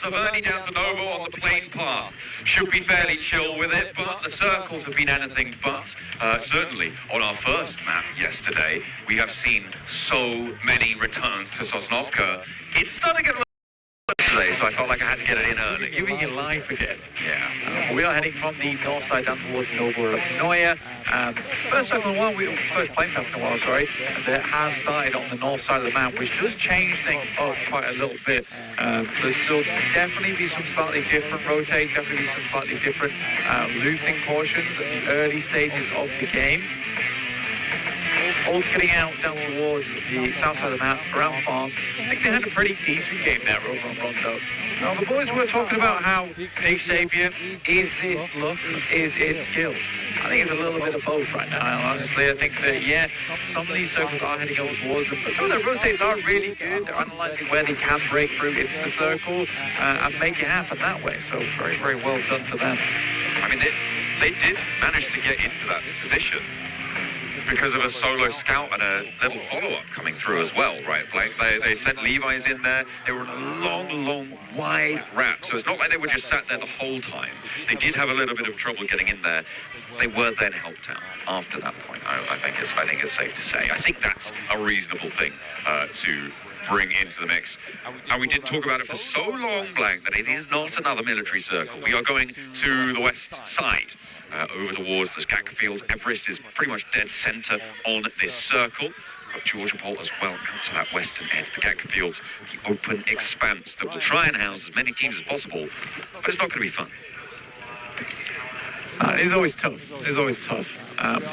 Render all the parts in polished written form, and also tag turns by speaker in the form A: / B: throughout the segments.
A: of Ernie down to Novo on the plane path. Should be fairly chill with it, but the circles have been anything but. Certainly, on our first map yesterday, we have seen so many returns to Sosnovka. It's starting to get today, so I felt like I had to get it in early.
B: Giving it life again.
A: Yeah.
B: We are heading from the north side down towards Novorovnoye. First plane path in a while, sorry. That has started on the north side of the map, which does change things up quite a little bit. So there'll definitely be some slightly different rotates, definitely be some slightly different losing portions at the early stages of the game. All getting out down towards the south side of the map, around farm. I think they had a pretty decent game there over on Rondo. Now the boys were talking about how Big Savior is this look, is it skill. I think it's a little bit of both right now, honestly. I think that, yeah, some of these circles are heading over towards them, but some of the rotates are really good. They're analysing where they can break through into the circle and make it happen that way. So very, very well done for them.
A: I mean, they did manage to get into that position because of a solo scout and a little follow-up coming through as well, right? Like they sent Levi's in there. They were in a long, wide wrap, so it's not like they were just sat there the whole time. They did have a little bit of trouble getting in there. They were then helped out after that point. I think it's safe to say. I think that's a reasonable thing to bring into the mix. And we did talk about it for so long, Blank, that it is not another military circle. We are going to the west side, over towards the Skanker Fields. Everest is pretty much dead center on this circle. Got Georgia Pole as well out to that western edge, the Skanker Fields, the open expanse that will try and house as many teams as possible, but it's not going to be fun.
B: It's always tough. It's always tough.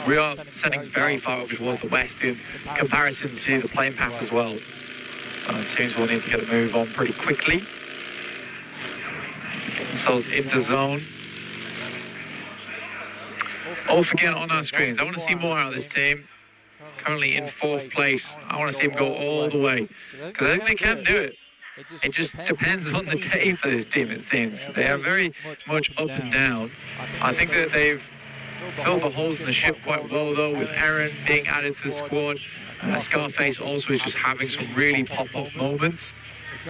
B: We are sending very far over towards the west in comparison to the plane path as well. Teams will need to get a move on pretty quickly. Get themselves into zone. Off again on our screens. I want to see more out of this team. Currently in 4th place. I want to see them go all the way, because I think they can do it. It just depends on the day for this team, it seems. They are very much up and down. I think that they've filled the holes in the ship quite well, though, with Aaron being added to the squad. Scarface also is just having some really pop-off moments,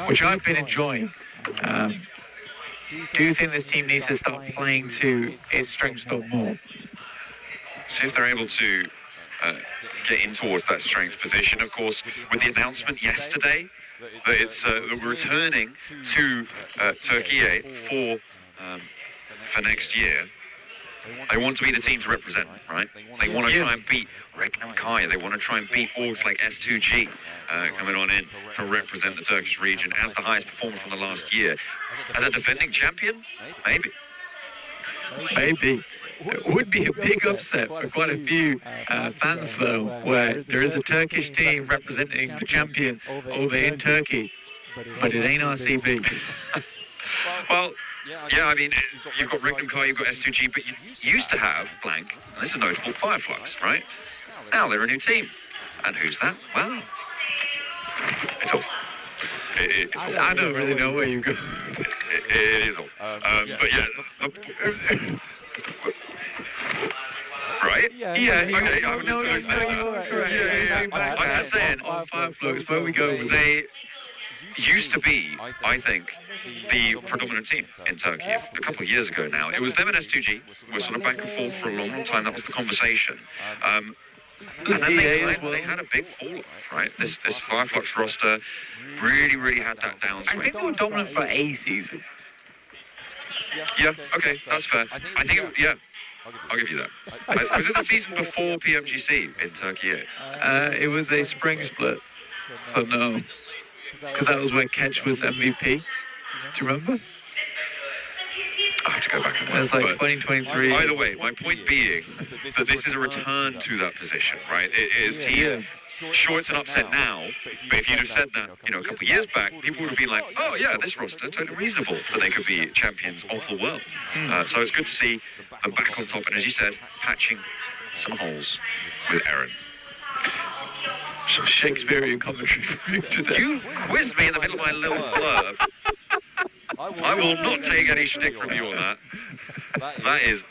B: which I've been enjoying. Do you think this team needs to start playing to its strengths though more?
A: See if they're able to get in towards that strength position. Of course, with the announcement yesterday that it's that we're returning to Turkey for next year, they want to be the team to represent, right? They want to try and beat Rek and Kaya. They want to try and beat orgs like S2G coming on in to represent the Turkish region as the highest performer from the last year. As a defending champion, maybe.
B: Maybe. It would be a big upset for quite a few fans, though, where there is a Turkish team representing the champion over in Turkey, but it ain't RCB.
A: Well, yeah, I mean, you've got Rick and Kai, you've got S2G, but you used to have, Blank, and this is notable, Fireflux, right? Now they're a new team. And who's that? Well, it's off. It's off.
B: I don't really know where you go.
A: It is off. But yeah, right?
B: Yeah.
A: Okay.
B: No, you are correct.
A: I'm just saying,
B: on Fireflux, where we go.
A: they used to be, I think, the predominant team in Turkey a couple of years ago now. It was them and S2G. We're sort of back and forth for a long time. That was the conversation. And then they had a big fall-off, right? This Fireflux roster really had that downswing.
B: I think they were dominant for a season.
A: Yeah, okay, that's fair. I think, I'll give you that. Was it the season before Pmgc in Turkey?
B: It was a spring split, so no. Because that was when Ketch was MVP. Do you remember?
A: I have to go back and look.
B: It was like 2023.
A: Either way, my point being that this is a return to that position, right? It is team. Sure, it's an upset now, but if you'd have said that, a couple of years back, people would have been like, oh yeah, this roster, totally reasonable that they could be champions of the world. So it's good to see them back on top, and as you said, patching some holes with Aaron.
B: Some Shakespearean commentary from you today.
A: You quizzed me in the middle of my little blurb. I will not take any shtick from you on that. That is...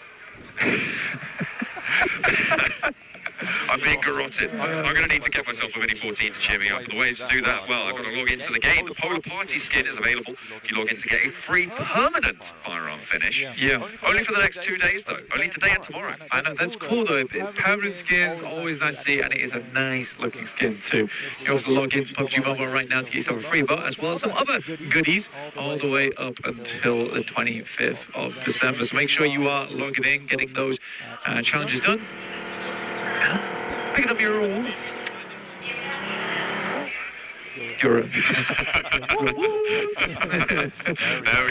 A: I'm being garroted. I'm going to need to get myself a Mini 14 to cheer me up. The way to do that, well, I've got to log into the game. The Polar Party skin is available. You log in to get a free permanent firearm finish.
B: Yeah.
A: Only for the next 2 days, though. Only today and tomorrow.
B: I know, that's cool though. Permanent skins, always nice to see, and it is a nice looking skin too. You also log into PUBG Mobile right now to get yourself a free bot, as well as some other goodies all the way up until the 25th of December. So make sure you are logging in, getting those challenges done, and picking up your rewards.
A: There we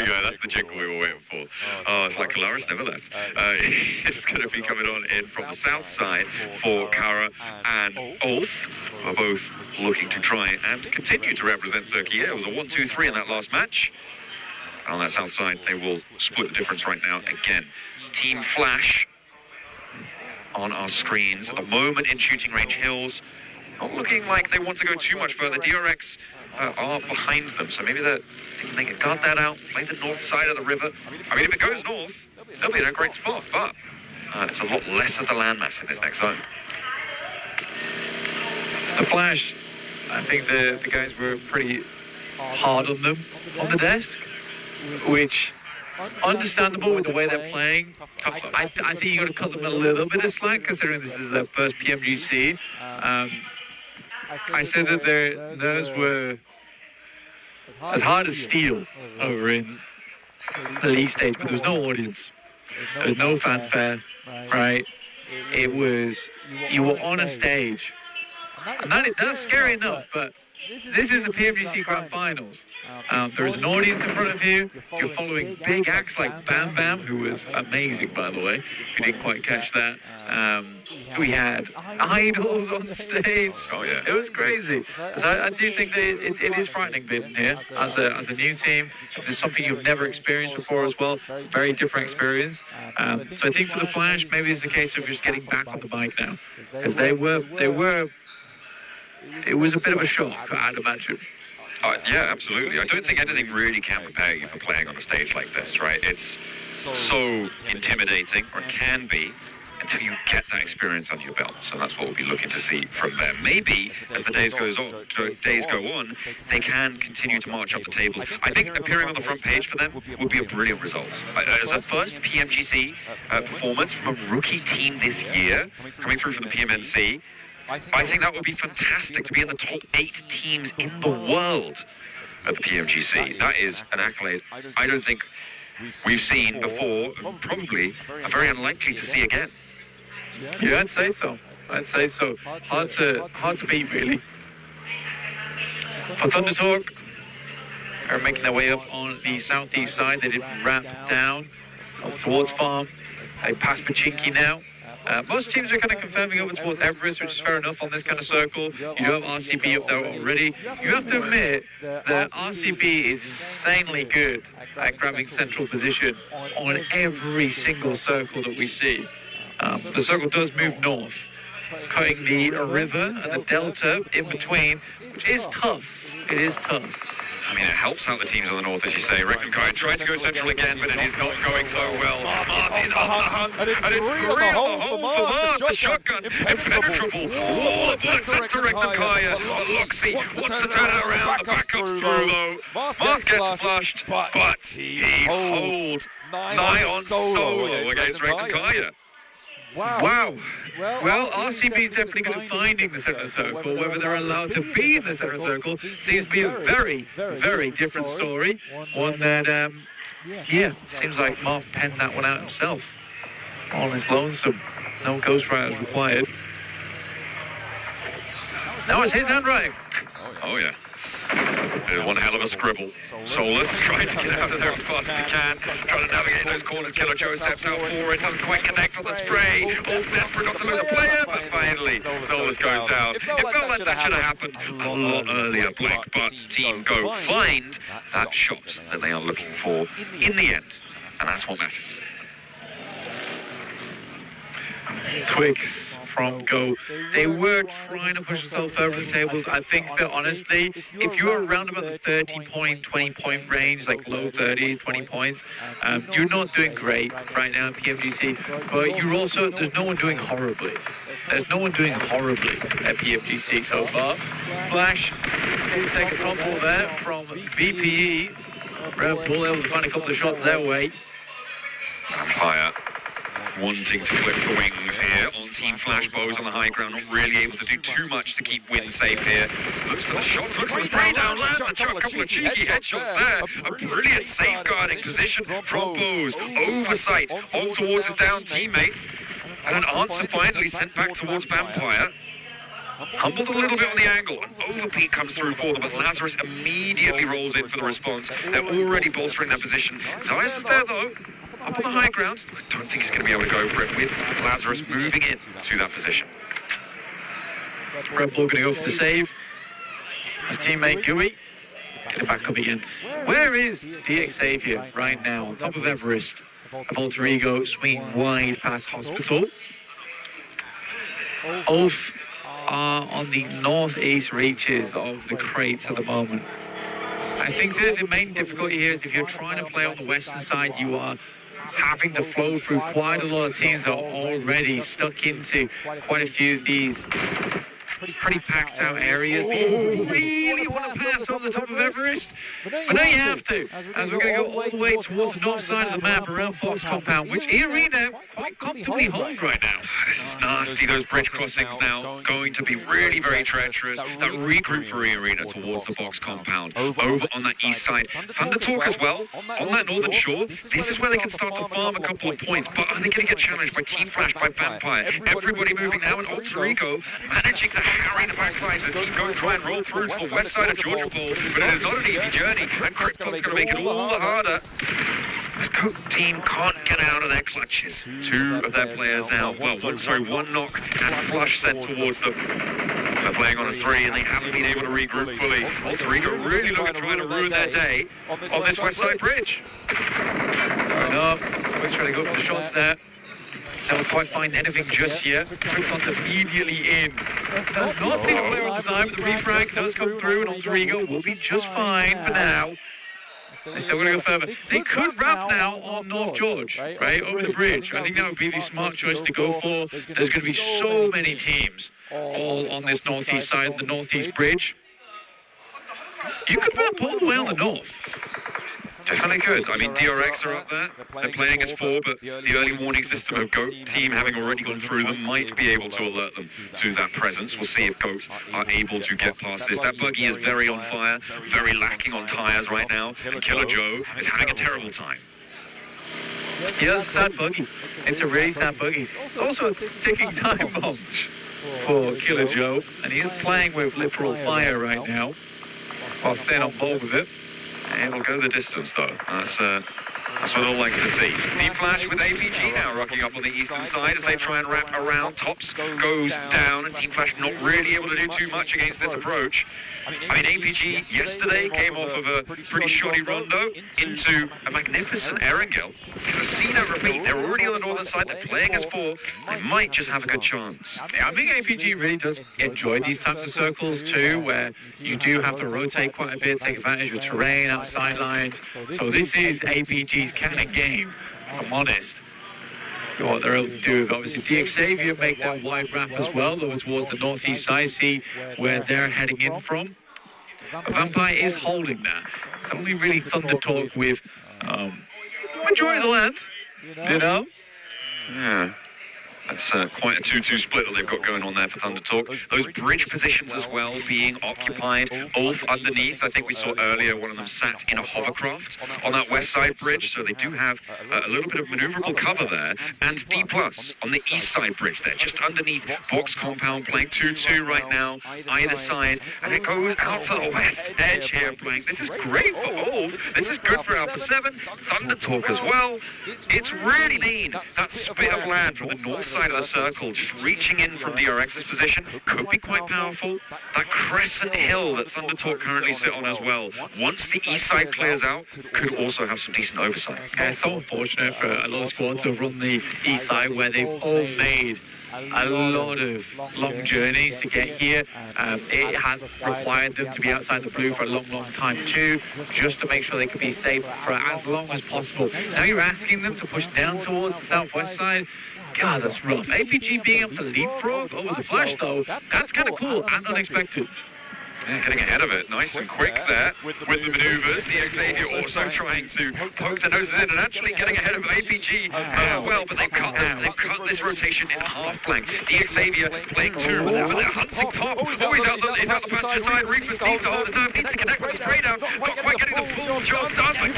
A: go, that's the jingle we were waiting for. Oh, it's like Kalaris never left. It's going to be coming on in from the south side for Kara and Ulf, who are both looking to try and continue to represent Turkey. Yeah, it was a 1-2-3 in that last match. And on that south side, they will split the difference right now again. Team Flash on our screens at the moment in shooting range hills. Not looking like they want to go too much further. DRX are behind them, so maybe they're thinking they can guard that out, play the north side of the river. I mean, if it goes north, they'll be in a great spot, but it's a lot less of the landmass in this next zone.
B: The Flash, I think the guys were pretty hard on them on the desk, which understandable with the way they're playing. I think you got to cut them a little bit of slack considering this is their first Pmgc. I said that their nerves were as hard as steel over in the league stage, but there was no audience. There was no fanfare, right? It was, you were on a stage. And that's scary enough, but this is the Pmgc Grand Finals. There is an audience in front of you. You're following big acts like Bam Bam, who was amazing, by the way, if you didn't quite catch that. We had idols on stage.
A: Oh, yeah.
B: It was crazy. So I do think that it is frightening being here as a new team. There's something you've never experienced before as well. Very different experience. So I think for the Flash, maybe it's a case of just getting back on the bike now. Because they were, it was a bit of a shock, I'd imagine.
A: Yeah, absolutely. I don't think anything really can prepare you for playing on a stage like this, right? It's so intimidating, or it can be, until you get that experience under your belt. So that's what we'll be looking to see from them. Maybe as the days go on, they can continue to march up the tables. I think appearing on the front page for them would be a brilliant result. As a first Pmgc performance from a rookie team this year, coming through from the PMNC, I think that would be fantastic to be in the top 8 teams in the world at the Pmgc. That is an accolade I don't think we've seen before, and probably are very unlikely to see again.
B: Yeah, I'd say so. I'd say so. Hard to beat, really. For Thunder Talk, they're making their way up on the southeast side. They did ramp down up towards Farm. They passed Pachinki now. Most teams are kind of confirming over towards Everest, which is fair enough on this kind of circle. You do have RCB up there already. You have to admit that RCB is insanely good at grabbing central position on every single circle that we see. The circle does move north, cutting the river and the delta in between, which is tough. It is tough.
A: I mean, it helps out the teams on the north, as you say. Reckenkai tried to go central again, but it is not going so well. Martin's on the hunt, and it's three on the hole for Mart. The shotgun, impenetrable. Oh, bullets sent to Reckenkai. But Loxy wants to turn it around. The back comes through, though. Mart gets flushed, but he holds nigh on solo against Reckenkai.
B: Wow. Well, RCB is definitely going to finding the centre circle. Whether they're allowed to be in the centre circle seems to be a very, very different story. One that, seems like Marv penned that one out himself on his lonesome. No ghostwriters required. That was his handwriting.
A: Oh, yeah. One hell of a scribble. Solus trying to get out of there as fast as he can. Trying to navigate those corners. Killer Joe steps out for it. Doesn't quite connect on the spray. All desperate not to lose a player. But finally, Solus goes down. It felt like that should have happened a lot earlier, Blake. But Team Go find that shot that they are looking for in the end. And that's what matters.
B: Twix from Go. They were trying to push themselves over the tables. I think that honestly, if you're around about the 30-point, 20-point range, like low 30, 20 points, you're not doing great right now in Pmgc, but you're also, there's no one doing horribly. there's no one doing horribly at Pmgc so far. Flash did take a tumble there from VPE. Red Bull able to find a couple of shots their way.
A: Vampire wanting to clip the wings here on Team Flash. Bows on the high ground, not really able to do too much to keep Win safe here. Looks for the shot, looks for the spray down, lands a couple of cheeky headshots there. A brilliant safeguarding position from Bows. Oversight on towards his down teammate. And an answer finally sent back towards Vampire. Humbled a little bit on the angle, and Overpeak comes through for them, but Lazarus immediately rolls in for the response. They're already bolstering their position. Zayas is there though, up on the high ground. I don't think he's going to be able to go for it with Lazarus moving in to that position.
B: Red Bull going to go for the save. His teammate Gooey getting back up again. Where is DX Xavier right now? On top of Everest. Alter Ego swinging wide past Hospital. Ulf are on the northeast reaches of the crates at the moment. I think that the main difficulty here is if you're trying to play on the western side, you are having to flow through quite a lot of teams that are already stuck into quite a few of these pretty packed out areas. You really want to pass on the top of Everest, but now you have to, as we're going to go all the way towards the north side of the map around Fox Compound, which E-Arena quite comfortably hold right now.
A: This is nasty, those bridge crossings now going to be really very treacherous. That regroup for E-Arena towards the Box Compound over on that east side. Thunder Talk as well on that northern shore. This is where they can start to farm a couple of points, but are they going to get challenged by Team Flash, by Vampire? Everybody moving now, and Alter Ego managing to harry the backline. The team going to try and roll through to the west side of Georgia Bowl, but it is not an easy journey, and Krypton's going to make it all the harder. This Coke team can't get out of their clutches. Two of their players now, well, one knock and flush sent towards them. They're playing on a 3 and they haven't been able to regroup fully. Alter Ego really looking to try to ruin their day on this west side bridge.
B: Fair enough. Always trying to go for the shots there. Don't quite find anything just yet. Krypton's immediately in. Does not seem to play on time, but the refrag does come through, and Alter Ego will be just fine for now. They're still going to go further. They could wrap now on North George, right, over the bridge. I think that would be the smart choice to go for. There's going to be so many teams all on this northeast side, the northeast bridge. You could wrap all the way on the north.
A: Definitely could. I mean, DRX are up there. They're playing as 4, but the early warning system of GOAT team having already gone through them might be able to alert them to that presence. We'll see if GOAT are able to get past this. That buggy is very on fire, very lacking on tyres right now. And Killer Joe is having a terrible time.
B: Yeah, it's a sad buggy. It's a really sad buggy. It's also a ticking time bomb for Killer Joe, and he's playing with literal fire right now while staying on board with it.
A: And it'll go the distance though. That's what I'd like to see. Team Flash with APG now rocking up on the eastern side as they try and wrap around. Tops goes down, and Team Flash not really able to do too much against this approach. I mean, APG yesterday came off of a pretty shoddy rondo into a magnificent Erangel. If I see that repeat, they're already on the northern side, they're playing as 4, they might just have a good chance.
B: Yeah, I think APG really does enjoy these types of circles too, where you do have to rotate quite a bit, take advantage of terrain outside lines. So this is APG's kind of game, if I'm honest. So what they're able to do is obviously DX Xavier make that wide wrap as well, over towards the northeast side, see where they're heading in from. Vampire is holding that. It's only really Thunder Talk with majority of the land, you know?
A: Yeah. That's quite a 2-2 split that they've got going on there for Thunder Talk. Those bridge positions as well being occupied. Ulf underneath, I think we saw earlier, one of them sat in a hovercraft on that west side bridge, so they do have a little bit of maneuverable cover there. And D+ on the east side bridge there, just underneath Box Compound, playing 2-2 right now, either side. And it goes out to the west edge here playing. This is great for Ulf. This is good for Alpha 7. Thunder Talk as well. It's really mean. That spit of land from the north side of the circle, just reaching in from DRX's position, could be quite powerful. That crescent hill that Thunder Talk currently sit on as well, once the east side clears out, could also have some decent oversight.
B: Yeah, it's so unfortunate for a lot of squads to have run the east side where they've all made a lot of long journeys to get here. It has required them to be outside the blue for a long time too, just to make sure they can be safe for as long as possible. Now you're asking them to push down towards the southwest side. God, that's rough. APG being able to leapfrog over the flash, though, that's kind of cool and unexpected.
A: Yeah, getting ahead of it, nice and quick there with the maneuvers. The Xavier also trying to poke their noses in and actually getting ahead of APG well, but they've cut this rotation in half blank. The Xavier playing two, but they're hunting top. Oh, he's out the passenger side. Reefers needs to hold his nerve, needs to connect with his grey down. Not quite getting the full job done, but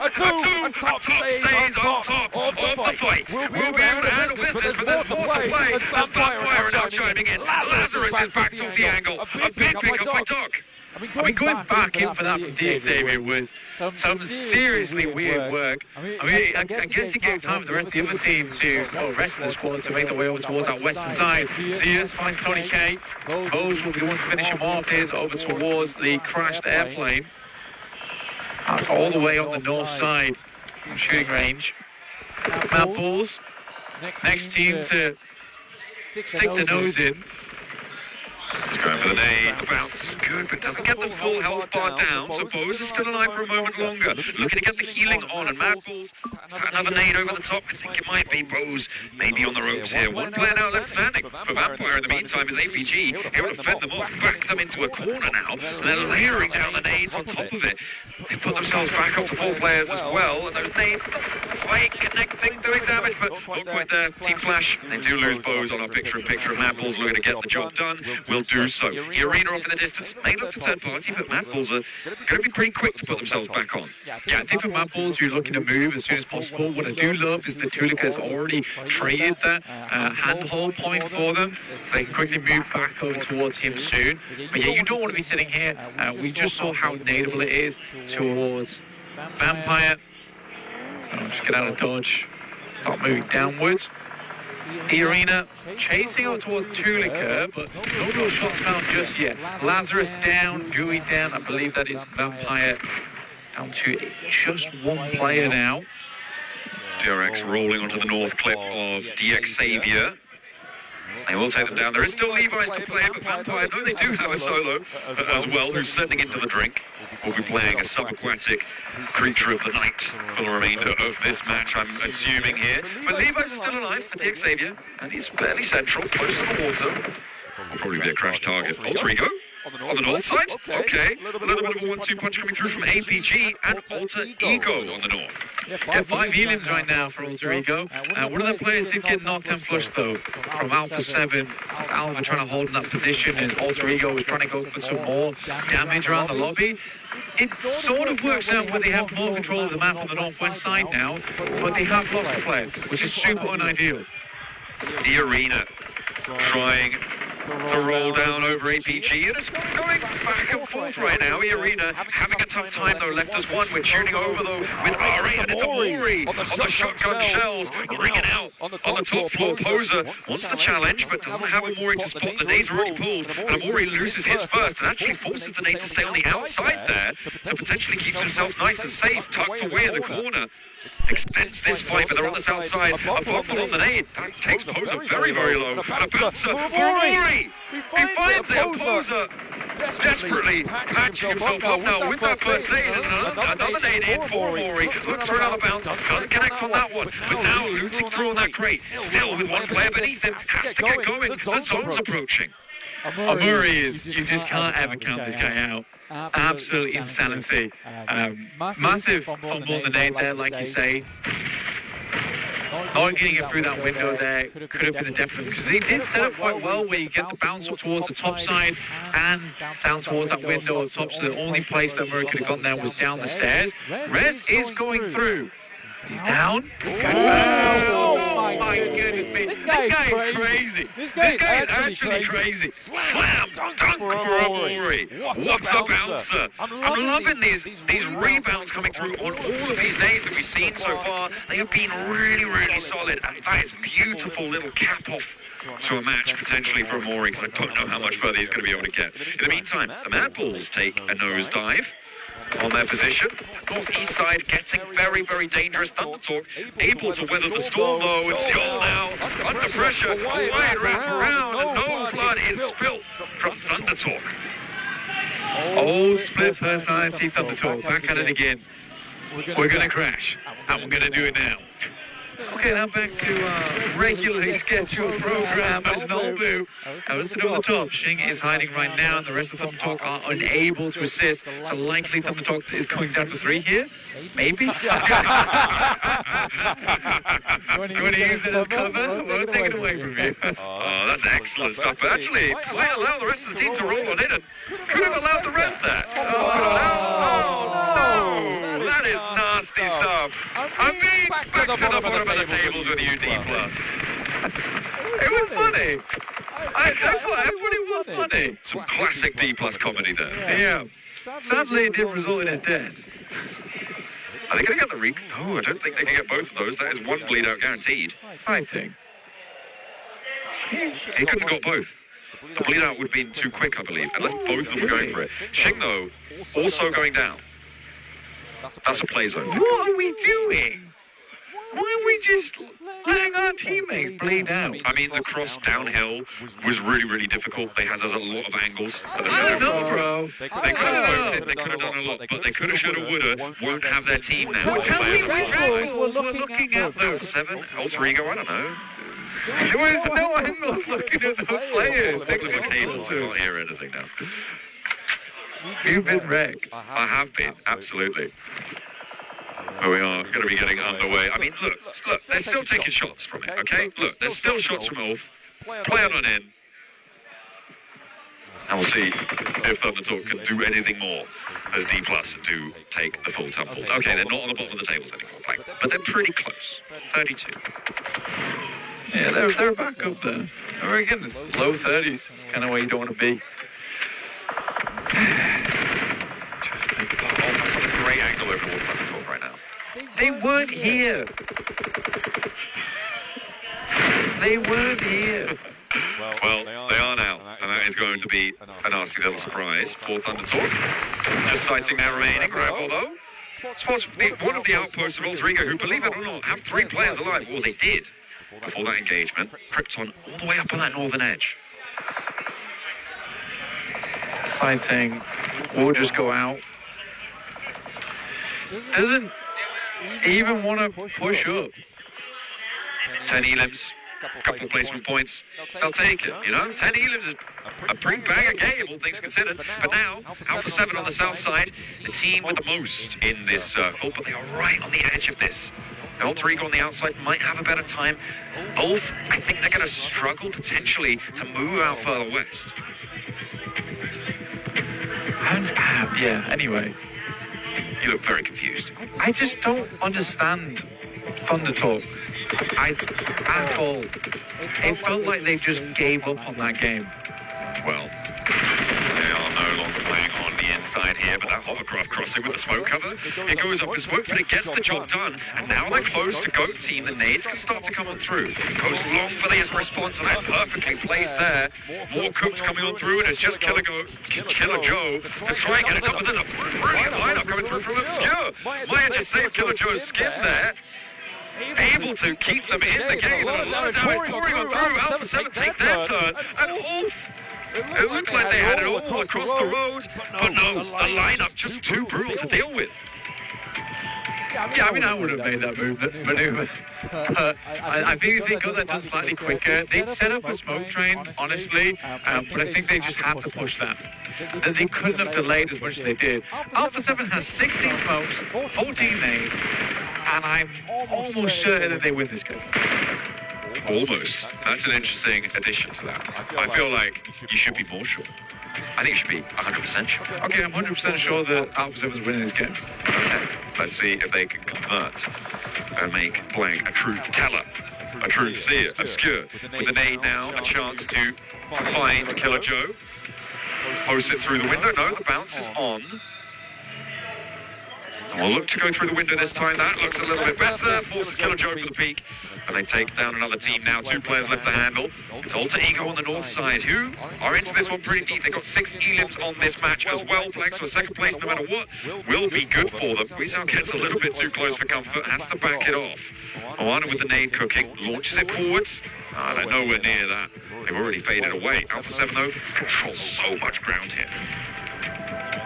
A: a two, and top stays on top of the fight. We'll be able to handle business, but there's more to play as Vampire now chiming in. Lazarus is back to the angle. A big pick up by Doc.
B: I mean, going back in for that from the Xavier was some seriously weird work. I guess he gave time for the rest of the other team to, rest of the squad to make their way over towards that western side. Zias finds Tony K. Pubg will be the one to finish him off. Here's over towards the crashed airplane. That's all the way on the north side from shooting range. Mad Bulls, next team to stick the nose in.
A: He's going for the nade. The bounce is good, but doesn't get the full health bar down, so Bose is still alive for a moment longer. Looking to get the healing on, and Mad Bulls, another nade over the top. I think it might be Bose, maybe on the ropes here. One player now left standing. For Vampire in the meantime is APG, able to fend them off, back them into a corner now, and they're layering down the nades on top of it. They put themselves back up to 4 players as well, and those nades not quite connecting, doing damage, but not quite there. Team Flash, they do lose Bose on a picture-in-picture, and Mad Bulls looking to get the job done. Will do so. The Arena off in the distance may look to third party, but Mad Bulls are going to be pretty quick to put themselves back on.
B: Yeah, I think for Mad Bulls, you're looking to move as soon as possible. What I do love is that Tulika has already traded that handhold point for them, so they can quickly move back over towards him soon. But yeah, you don't want to be sitting here. We just saw how nadeable it is towards Vampire. So just get out of dodge, start moving downwards. The Arena chasing up towards Tulika, but no real shots found just yet. Lazarus down, Gooey down. I believe that is Vampire down to just one player now.
A: DRX rolling onto the north clip of DX Xavier. They will take them down. There is still Levi's to play, but Vampire, no, they do have a solo as well, who's sending into the drink. Will be playing a subaquatic creature of the night for the remainder of this match, I'm assuming here. But Levi's is still alive for DX Xavier, and he's fairly central, close to the water. Will probably be a crash target. Alter Ego on the north side? Okay. A little bit of a 1-2 punch coming through from APG and Alter Ego on the north.
B: Yeah, 5 healings right now for Alter Ego. One of the players did get knocked and flushed though from Alpha 7. As Alpha trying to hold in that position as Alter Ego was trying to go for some more damage around the lobby. It sort of works out where they have more control of the map on the northwest side now, but they have lost a player, which is super unideal.
A: The Arena trying to roll down over APG, and it's going back and forth right now. The Arena having a tough time though, left us one. We're tuning over though with Ari, and it's Amori on the shotgun shells, ringing out on the top floor. Poser wants the challenge, but doesn't have Amori to spot. The nades are already pulled, and Amori loses his first, and actually forces the nade to stay on the outside there, so potentially keeps himself nice and safe, tucked away in the corner. Extends this fight, but they're on the south side. A bumble on the nade. That takes Poser very, very low. And a bouncer for Amori! He finds it. Poser desperately patching himself up now with that first nade. And another nade in for Amori. Looks for another bounce. Doesn't connect on that one. But now looting through on that crate. Still with one player beneath him. Has to get going. The zone's approaching.
B: Amori is, you just can't ever count this guy out. Absolute insanity. Massive fumble on the nade there, like you say. Not getting it through that window there could have been a definite, because he did set up quite well where you get the bounce up towards the top side and down towards that window up top, so the only place that Murray could have gone there was down the stairs. Rez is going through. He's down. Oh my goodness me. This guy is crazy. This guy is actually crazy.
A: Slam dunk for Amori. What's a bouncer? I'm loving these rebounds coming through on all of these nades that we've seen so far. They have been really, really solid. And that is beautiful little cap off to a match potentially for Amori, because I don't know how much further he's going to be able to get. In the meantime, the Mad Bulls take a nosedive on their position. Northeast side getting very, very dangerous. Thundertalk able to weather the storm though. It's Yol now under pressure. A wide wrap around, and no blood is spilt from Thundertalk.
B: Old split personality Thundertalk. Back at it again. We're going to crash, and we're going to do it now. Okay, now back to regularly scheduled program as Nolbu. Listed on the top. Shing is hiding right now, and the rest of Thunder Talk are unable to assist. So likely Thunder Talk is going down to 3 here. Maybe? You want to use it as cover? We'll take it away from you.
A: Oh, that's excellent stuff. But actually, might allow the rest of the team to roll on in and could have allowed the rest there. Oh, no! That is nasty stuff. I mean, back to the bottom of the tables with you, D+. It was funny. I thought it was funny. Some classic D+ comedy there.
B: Yeah. Sadly, it did result in his death.
A: Are they going to get the re... No, I don't think they can get both of those. That is one bleed out guaranteed.
B: Fighting.
A: He couldn't have got both. The bleed out would have been too quick, I believe, unless both of them were going for it. Shing, though, also going down. That's a play zone.
B: What are we doing? Why are we just letting our teammates bleed out?
A: I mean, the cross downhill was really, really difficult. They had a lot of angles.
B: I don't know, bro.
A: They could have smoked it, they could have done a lot, but they could have, should have, would have, won't have their team now.
B: Well, tell me which angles we're looking at those.
A: 7, alter ego, I don't know.
B: There was no angles looking at those players.
A: They could have cable to not hear anything now.
B: You've been wrecked.
A: I have been, absolutely. But we are going to be getting underway. I mean, look, they're still taking shots from it, okay? Look, there's still shots from Ulf. Play on in. And we'll see if Thunder Talk can do anything more as D+ do take the full tumble. Okay, they're not on the bottom of the tables anymore, but they're pretty close. 32.
B: Yeah, they're back up there. We're again, low 30s. It's kind of where you don't want to be.
A: Just think about that's a great angle over towards Thunder Talk right now.
B: They weren't here. They weren't here.
A: Well, they are now, and that is going to be a nasty little surprise for Thunder Talk. Just sighting their remaining grapple, though. Spots one of the outposts of Alter Ego, who, believe it or not, have 3 players alive. Well, they did before that engagement. Krypton all the way up on that northern edge.
B: Fighting. We'll just go out. Doesn't even want to push up.
A: 10 elims, couple placement points. They'll take it, you know? 10 elims is a pretty bag of game, all things considered. But now, Alpha 7 on the south side, the team with the most in this circle, but they are right on the edge of this. The Alter Ego on the outside might have a better time. Ulf, I think they're going to struggle potentially to move out further west.
B: Yeah, anyway.
A: You look very confused.
B: I just don't understand Thunder Talk. At all. It felt like they just gave up on that game.
A: Well, they are no longer playing on the inside here, but that hovercraft crossing with the smoke cover, it goes up in smoke, but it gets the job done. And now they're close to Goat Team. The nades can start to come on through. Goes long for the response, and they're perfectly placed there. More cooks coming on through, and it's just Killer Joe to try and get it done. But there's a brilliant lineup coming through from Obscure. Maya just saved Killer Joe's skin there. Able to keep them in the game. Pouring on through. Alpha 7 take their turn. And Ulf. It looked like they had it all across the road. But no, the lineup just too brutal to deal with.
B: Yeah, I mean, I would have made that maneuver. I think they got that done slightly quicker. They'd set up a smoke train, honestly, but I think they just had to push that. They couldn't have delayed as much as they did. Alpha 7 has 16 smokes, 14 nades, and I'm almost certain that they win this game.
A: Almost. That's an interesting addition to that. I feel like you should be more sure. I think you should be 100% sure.
B: Okay, I'm 100% sure that Alpha 7 is winning this game.
A: Okay, let's see if they can convert and make Blank a truth teller, a truth seer, Obscure. With the nade now, a chance to find Killer Joe. Post it through the window. No, the bounce is on. And we'll look to go through the window this time. That looks a little bit better. Forces Killer Joe for the peak. And they take down another team now. 2 players left to handle. It's Alter Ego on the north side, who are into this one pretty deep. They've got 6 elims on this match as well. Flex for second place no matter what will be good for them. Weezow gets a little bit too close for comfort. Has to back it off. Moana with the nade cooking. Launches it forwards. They're nowhere near that. They've already faded away. Alpha 7 though controls so much ground here.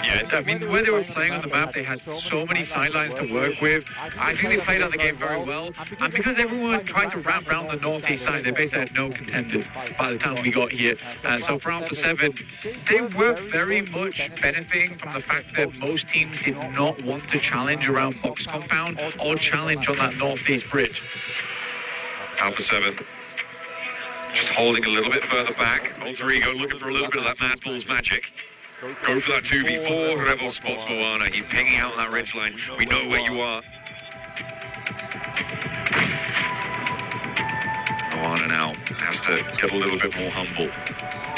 B: Yeah, I mean, where they were playing on the map, they had so many sidelines to work with. I think they played out the game very well. And because everyone tried to wrap around the northeast side, they basically had no contenders by the time we got here. So for Alpha 7, they were very much benefiting from the fact that most teams did not want to challenge around Box Compound or challenge on that northeast bridge.
A: Alpha 7 just holding a little bit further back. Alter Ego looking for a little bit of that Mad Bull's magic. Go for that 2v4. Revel spots Moana. He's pinging out on that ridgeline. We know where you are. Moana now has to get a little bit more humble.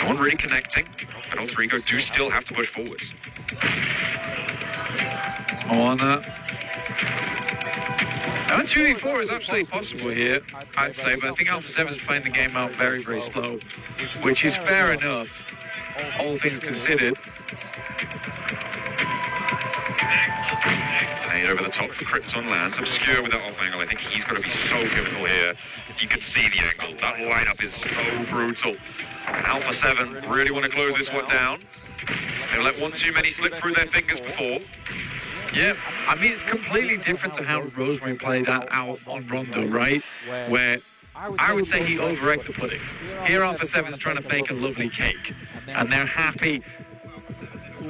A: No one really connecting, but Alter Ego do still have to push forwards.
B: Moana. Now, 2v4 is absolutely possible here, I'd say, but I think Alpha 7 is playing the game out very, very slow, which is fair enough, all things considered.
A: Nade over the top for Krypton lands. Obscure with that off angle. I think he's got to be so pivotal here. You can see the angle. That lineup is so brutal. Alpha 7 really want to close this one down. They've let one too many slip through their fingers before.
B: Yeah, I mean, it's completely different to how Rosemary played that out on Rondo, right? Where I would say he over-egged the pudding. Here, Alpha 7 is trying to bake a lovely cake, and they're happy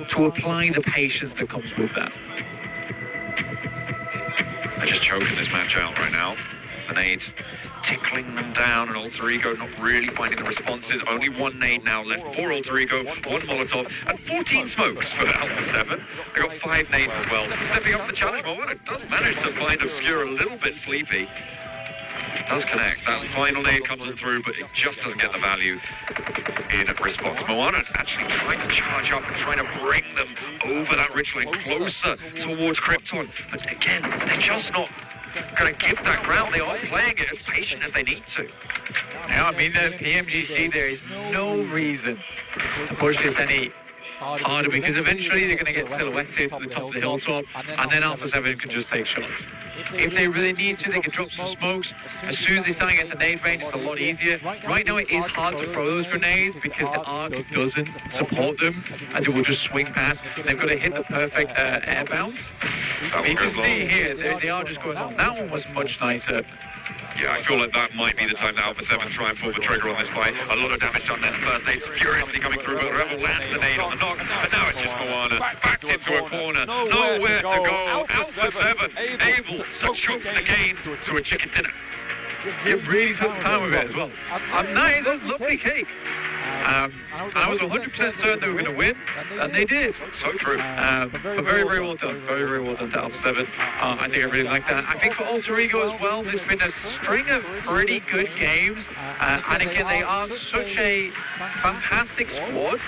B: to apply the patience that comes with that.
A: They're just choking this match out right now. The nades tickling them down, and Alter Ego not really finding the responses. Only one nade now left for Alter Ego, one Molotov, and 14 smokes for Alpha 7. They got 5 nades as well. Stepping up the challenge, Moana does manage to find Obscure a little bit sleepy. Does connect. That final nade comes in through, but it just doesn't get the value in response. Moana actually trying to charge up and trying to bring them over that ridgeline closer towards Krypton. But again, they're just not going to give that ground. They are playing it as patient as they need to.
B: Now, I mean, the Pmgc, there is no reason to push this any harder, because eventually they're going to get silhouetted at the top of the hilltop, and then Alpha 7 can just take shots. If they really need to, they can drop some smokes. As soon as they start to get to nade range, it's a lot easier. Right now, it is hard to throw those grenades because the arc doesn't support them, as it will just swing past. They've got to hit the perfect air bounce. You can see here, they are just going on. That one was much nicer.
A: Yeah, I feel like that might be the time that Alpha 7 try and pull the trigger on this fight. A lot of damage done there. The first nade furiously coming through, but Revel lands the nade on the knock. And now it's just Moana backed into a corner. Nowhere to go. Alpha 7 able to choke the game to a chicken dinner.
B: It really took time with it as well. And that is a lovely cake. I was 100% certain they were going to win, and they did.
A: So true.
B: But very, very well done. Very, very well done to Alpha 7. I think I really like that. I think for Alter Ego as well, there's been a string of pretty good games. And again, they are such a fantastic squad,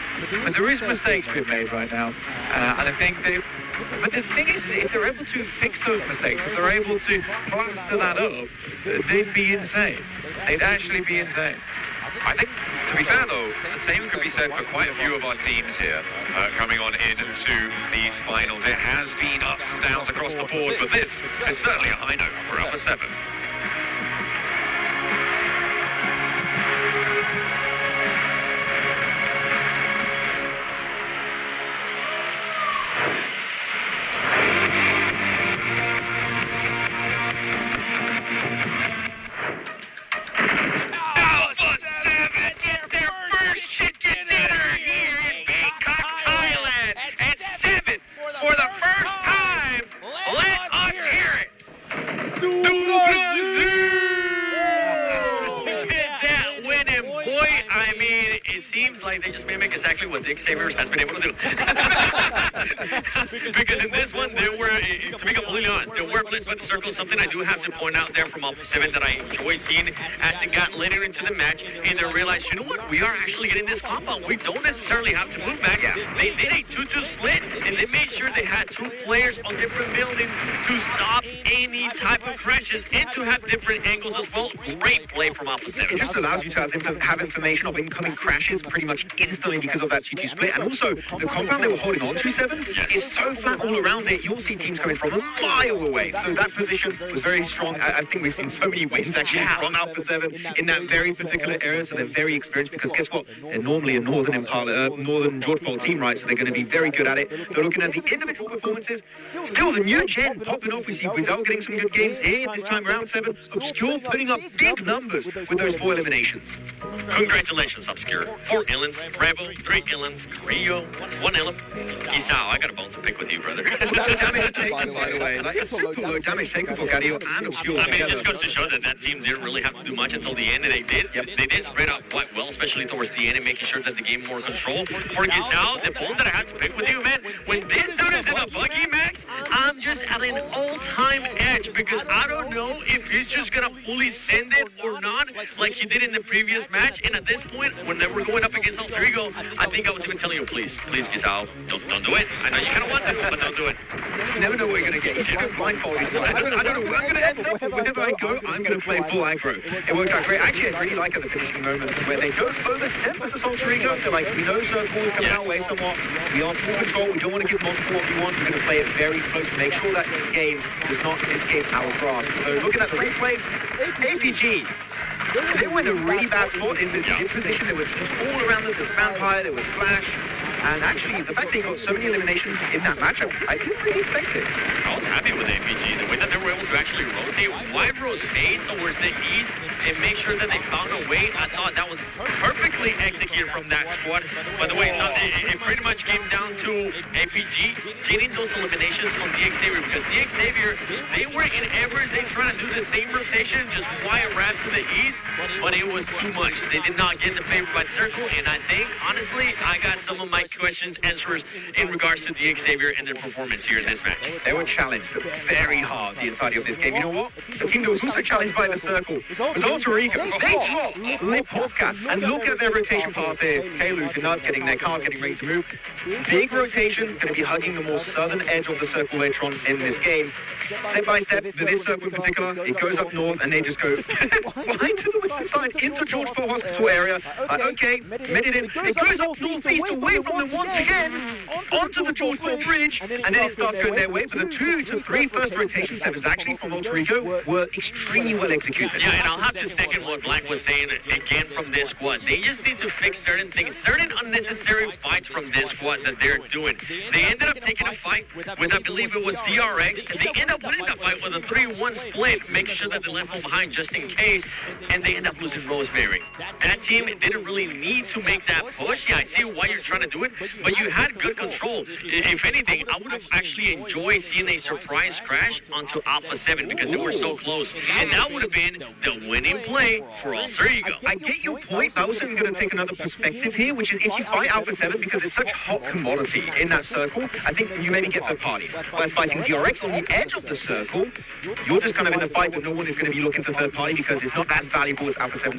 B: but there is mistakes being made right now. And I think they... But the thing is, if they're able to fix those mistakes, if they're able to plaster that up, they'd be insane. They'd actually be insane.
A: I think, to be fair though, the same could be said for quite a few of our teams here coming on into these finals. It has been ups and downs across the board, but this is certainly a high note for Alpha 7.
B: They just mimic exactly what Dick Savers has been able to do. Because in this one, there were, to be completely honest, there were placement circles, something I do have to point out there from Alpha 7 that I enjoy seeing as it got later into the match, and they realized, you know what, we are actually getting this compound. We don't necessarily have to move back. They did a 2-2 split, and they made sure they had 2 players on different buildings to stop any type of crashes and to have different angles as well. Great play from Alpha 7.
C: It just allows you to have information of incoming crashes pretty much instantly because of that 2-2 split. And also, the compound they were holding on to, 7, is so flat all around it. You'll see teams coming from a mile away. So that position was very strong. I think we've seen so many wins actually from Alpha 7 in that very particular area. So they're very experienced because guess what? They're normally a Northern George Paul team, right? So they're going to be very good at it. They're looking at the individual performances. Still, the new gen popping off. We see Guizal getting some good games here this time around, 7. Obscure putting up big numbers with those 4 eliminations.
A: Congratulations, Obscure. 4 Illins, Rebel, 3 Illins, Rio, 1 Illim. Gisao, I got a bone to pick with you, brother.
C: Damage taken, by the way. Like a super low damage taken for Gario and Obscure.
A: I mean, it just goes to show that that team didn't really have to do much until the end, and they did. They did spread out quite well, especially towards the end, and making sure that the game more control. For Gisao, the bone that I had to pick with you, man, when this dude is in a buggy, Max, I'm just at an all-time edge because I don't know if he's just gonna fully send it or not, like he did in the previous match. And at this point, when they were going up against Alter Ego, I think I was even telling you, please, Gisao, don't do it. I know you kind of want to, but don't do it.
C: You never know what you're going to get. You should blindfold it. I don't know where I'm going to end up, but whenever I go, I'm going to play full aggro. It worked out great. Actually, I really like at the finishing moment where they don't overstep versus Alter Ego. They're like, we know Circle is coming our way somewhat. We are full control. We don't want to give multiple 1v1s. We're going to play it very slow to make sure that the game does not escape our grasp. So looking at the replay, APG, they were in a really bad spot in the position. There was all around the vampire, there was flash. And actually, the fact they got so many eliminations in that matchup, I didn't really expect it.
A: I was happy with APG. The way that they were able to actually rotate, wide rotate towards the east and make sure that they found a way. I thought that was perfectly executed from that squad. By the way, so it pretty much came down to APG getting those eliminations on DX Xavier because DX Xavier, they were in Everest, they trying to do the same rotation, just wire wrap to the east, but it was too much. They did not get the favorite by circle, and I think, honestly, I got some of my questions, answers in regards to DX Xavier and their performance here in this match.
C: They were challenged very hard the entirety of this game. You know what? The team that was also challenged by the circle was Alter Ego. They dropped Lipovka, and look at their rotation path here. Kalu's enough, getting their cars, getting ready to move. Big rotation, going to be hugging the more southern edge of the circle later on in this game. Step by step, for this circle in particular, it goes up north and they just go behind to the western side into George Paul Hospital area. Okay, made it in. It goes up northeast away from them once again onto the George Paul Bridge, and then it starts going their way. But the 2 to 3 first rotation sevens actually from Alter Ego were extremely well executed.
A: Yeah, and I'll have to second what Black was saying again from this squad. They just need to fix certain things, certain unnecessary fights from this squad that they're doing. They ended up taking a fight with, I believe it was DRX, and they ended up winning that fight with a 3-1 split, making sure that they left one behind just in case, and they end up losing Rosemary. That team didn't really need to make that push. Yeah, I see why you're trying to do it, but you had good control. If anything, I would have actually enjoyed seeing a surprise crash onto Alpha 7 because they were so close, and that would have been the winning play for Alter Ego.
C: I get your point. I was going to take another perspective here, which is if you fight Alpha 7 because it's such hot commodity in that circle, I think you maybe get third party. Whereas fighting DRX on the edge of the circle, you're just kind of in a fight that no one is going to be looking to third party because it's not as valuable as Alpha 7